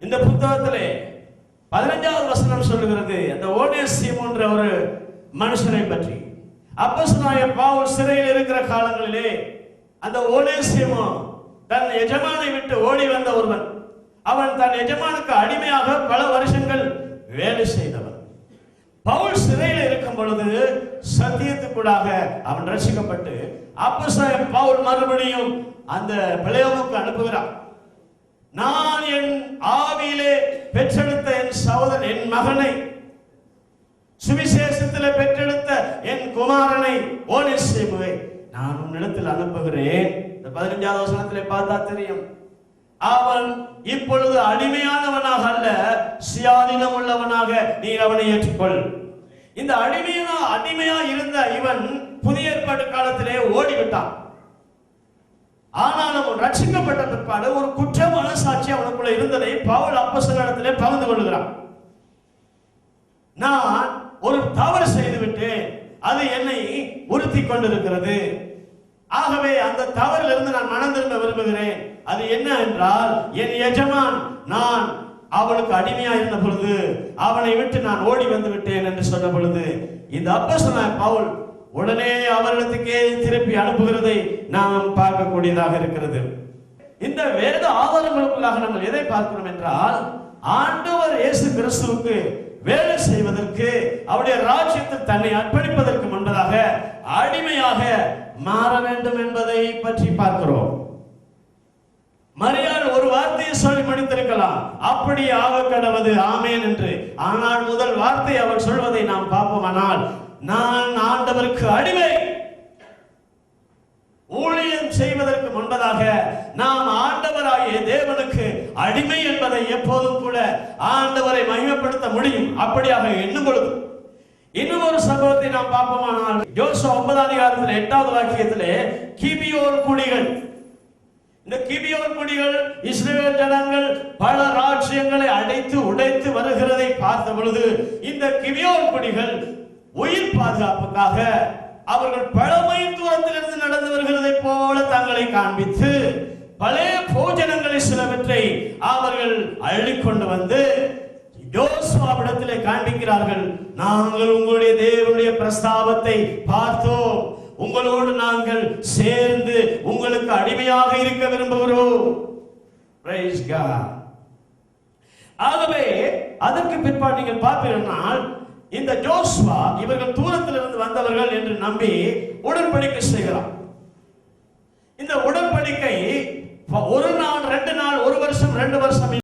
இந்த புத்தகத்திலே 15வது வசனம் சொல்லுகிறது, அந்த ஓனேசிம் என்ற ஒரு மனுஷனை பற்றி. அப்போஸ்தலனாகிய பவுல் சிறையில் இருக்கிற காலங்களிலே அந்த ஓனேசிம் தன் எஜமானை விட்டு ஓடி வந்த ஒருவன். அவன் தன் எஜமானுக்கு அடிமையாக பல வருஷங்கள் வேலை செய்தவன். பவுல் சிறையில் இருக்கும் பொழுது சத்தியத்துக்குள்ளாக அவன் ரட்சிக்கப்பட்டு அப்போஸ்தலனாகிய பவுல் மறுபடியும் அந்த பிலேயாமுக்கு அனுப்புகிறான். நான் என் ஆவியிலே பெற்றெடுத்த என் சகோதரன், என் மகனை, சுவிசேஷத்திலே பெற்றெடுத்த என் குமாரனை ஓனேசிமுவை நான் உன்னிடத்தில் அனுப்புகிறேன். இந்த 15வது வசனத்திலே பார்த்தா தெரியும். அவன் இப்பொழுது அடிமையானவனாக அல்ல, சுயாதீனம் உள்ளவனாக நீ அவனை ஏற்றுக்கொள். இந்த அடிமையா இருந்த இவன் புதிய ஏற்பாட்டு காலத்திலே ஓடிவிட்டான். ஆனாலும் ரட்சிக்கப்பட்ட பிற்பாடு ஒரு குற்ற மனசாட்சி அவனுக்குள்ள இருந்ததை பவுல் அப்போஸ்தலனிடத்திலே பகிர்ந்து கொள்கிறான். நான் ஒரு தவறு செய்துவிட்டேன், அது என்னை உறுத்தி கொண்டிருக்கிறது. ஆகவே அந்த தவறிலிருந்து நான் மனம் திரும்ப விரும்புகிறேன். அது என்ன என்றால், என் எஜமான் நான் அவனுக்கு அடிமையா இருந்த பொழுது அவனை விட்டு நான் ஓடி வந்து விட்டேன் என்று சொன்ன பொழுது இந்த அப்போஸ்தலனாகிய பவுல் உடனே அவரிடத்துக்கே திருப்பி அனுப்புகிறதை நாம் பார்க்கக்கூடியதாக இருக்கிறது. இந்த வேத ஆதாரங்களுக்குள்ளாக நம்ம எதை பார்க்கிறோம் என்றால், ஆண்டவர் இயேசு கிறிஸ்துவுக்கு வேலை செய்வதற்கு, அவருடைய ராஜ்யத்தில் தன்னை அர்ப்பணிப்பதற்கு முன்பதாக அடிமையாக மாற வேண்டும் என்பதை பற்றி பார்க்கிறோம். மரியாள் ஒரு வார்த்தையை சொல்லி முடித்திருக்கலாம், அப்படி ஆக கடவது ஆமேன் என்று. ஆனால் முதல் வார்த்தை அவள் சொல்வதை நாம் பார்ப்போமானால், நான் ஆண்டவருக்கு அடிமை. ஊழியம் செய்வதற்கு முன்பதாக நாம் ஆண்டவராகிய தேவனுக்கு அடிமை என்பதை எப்போதும் கூட ஆண்டவரை மகிமைப்படுத்த முடியும். அப்படியாக எண்ணும் பொழுது இன்னும் ஒரு சம்பவத்தை நாம் பார்ப்போமானால், யோசுவா 9ஆம் அதிகாரத்தில் 8வது வாக்கியத்திலே கிபியோன் குடிகள், இந்த கிபியோன் குடிகள் இஸ்ரவேல் ஜனங்கள் பல ராஜ்யங்களை அடைத்து உடைத்து வருகிறதை பார்த்த பொழுது, இந்த கிபியோன் குடிகள் உயிர் பாதுகாப்புக்காக அவர்கள் பழமை தூரத்திலிருந்து நடந்து வருகிறதை போல தங்களை காண்பித்து பழைய போஜனங்களை சிலவற்றை அவர்கள் அள்ளிக்கொண்டு வந்து யோசுவாவிடத்திலே காண்பிக்கிறார்கள். நாங்கள் உங்களுடைய தேவனுடைய பிரஸ்தாபத்தை பார்த்தோம், உங்களோடு நாங்கள் சேர்ந்து உங்களுக்கு அடிமையாக இருக்க விரும்புகிறோம். Praise God. ஆகவே அதற்கு பிற்பாடு நீங்கள் பார்ப்பீர்கள், இந்த யோசுவா இவர்கள் தூரத்திலிருந்து வந்தவர்கள் என்று நம்பி உடன்படிக்கை செய்கிறார். இந்த உடன்படிக்கை ஒரு நாள், 2 நாள், 1 வருஷம், 2 வருஷம்